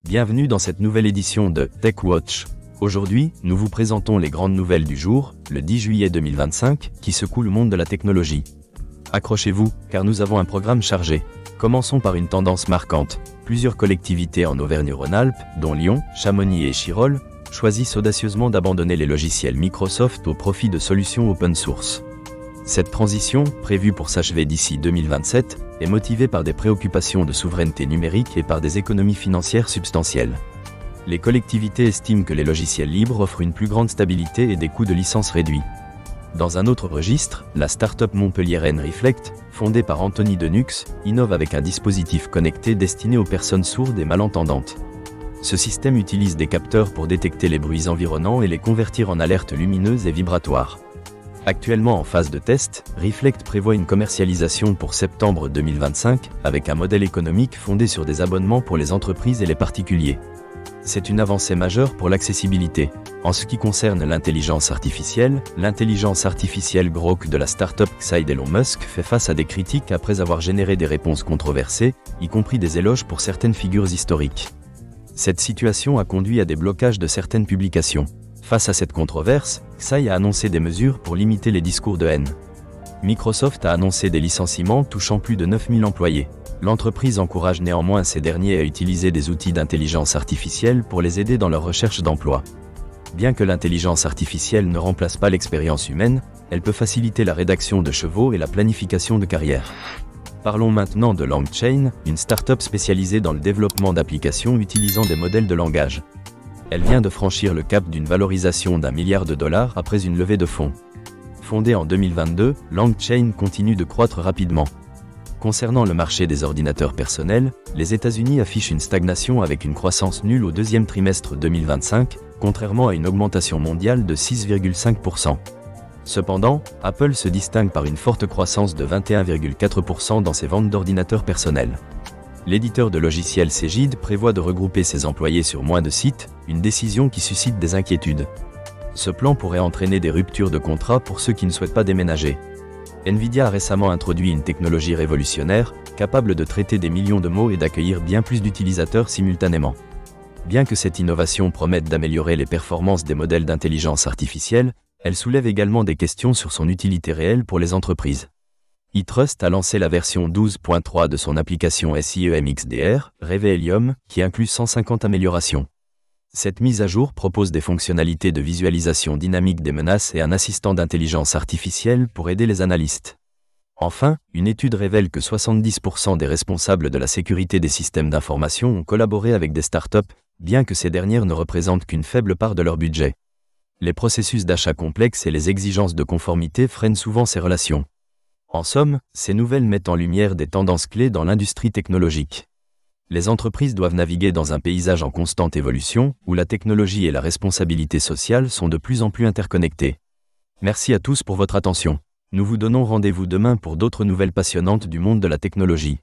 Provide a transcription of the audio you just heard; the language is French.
Bienvenue dans cette nouvelle édition de TechWatch. Aujourd'hui, nous vous présentons les grandes nouvelles du jour, le 10 juillet 2025, qui secouent le monde de la technologie. Accrochez-vous, car nous avons un programme chargé. Commençons par une tendance marquante. Plusieurs collectivités en Auvergne-Rhône-Alpes, dont Lyon, Chamonix et Chirol, choisissent audacieusement d'abandonner les logiciels Microsoft au profit de solutions open source. Cette transition, prévue pour s'achever d'ici 2027, est motivée par des préoccupations de souveraineté numérique et par des économies financières substantielles. Les collectivités estiment que les logiciels libres offrent une plus grande stabilité et des coûts de licence réduits. Dans un autre registre, la start-up montpelliéraine Reflect, fondée par Anthony Denux, innove avec un dispositif connecté destiné aux personnes sourdes et malentendantes. Ce système utilise des capteurs pour détecter les bruits environnants et les convertir en alertes lumineuses et vibratoires. Actuellement en phase de test, Reflect prévoit une commercialisation pour septembre 2025, avec un modèle économique fondé sur des abonnements pour les entreprises et les particuliers. C'est une avancée majeure pour l'accessibilité. En ce qui concerne l'intelligence artificielle Grok de la start-up Xai d'Elon Musk fait face à des critiques après avoir généré des réponses controversées, y compris des éloges pour certaines figures historiques. Cette situation a conduit à des blocages de certaines publications. Face à cette controverse, Xai a annoncé des mesures pour limiter les discours de haine. Microsoft a annoncé des licenciements touchant plus de 9000 employés. L'entreprise encourage néanmoins ces derniers à utiliser des outils d'intelligence artificielle pour les aider dans leur recherche d'emploi. Bien que l'intelligence artificielle ne remplace pas l'expérience humaine, elle peut faciliter la rédaction de chevaux et la planification de carrière. Parlons maintenant de LangChain, une start-up spécialisée dans le développement d'applications utilisant des modèles de langage. Elle vient de franchir le cap d'une valorisation d'$1 milliard après une levée de fonds. Fondée en 2022, LangChain continue de croître rapidement. Concernant le marché des ordinateurs personnels, les États-Unis affichent une stagnation avec une croissance nulle au deuxième trimestre 2025, contrairement à une augmentation mondiale de 6,5%. Cependant, Apple se distingue par une forte croissance de 21,4% dans ses ventes d'ordinateurs personnels. L'éditeur de logiciels Cegid prévoit de regrouper ses employés sur moins de sites, une décision qui suscite des inquiétudes. Ce plan pourrait entraîner des ruptures de contrat pour ceux qui ne souhaitent pas déménager. Nvidia a récemment introduit une technologie révolutionnaire, capable de traiter des millions de mots et d'accueillir bien plus d'utilisateurs simultanément. Bien que cette innovation promette d'améliorer les performances des modèles d'intelligence artificielle, elle soulève également des questions sur son utilité réelle pour les entreprises. eTrust a lancé la version 12.3 de son application SIEM XDR, Revelium, qui inclut 150 améliorations. Cette mise à jour propose des fonctionnalités de visualisation dynamique des menaces et un assistant d'intelligence artificielle pour aider les analystes. Enfin, une étude révèle que 70% des responsables de la sécurité des systèmes d'information ont collaboré avec des startups, bien que ces dernières ne représentent qu'une faible part de leur budget. Les processus d'achat complexes et les exigences de conformité freinent souvent ces relations. En somme, ces nouvelles mettent en lumière des tendances clés dans l'industrie technologique. Les entreprises doivent naviguer dans un paysage en constante évolution, où la technologie et la responsabilité sociale sont de plus en plus interconnectées. Merci à tous pour votre attention. Nous vous donnons rendez-vous demain pour d'autres nouvelles passionnantes du monde de la technologie.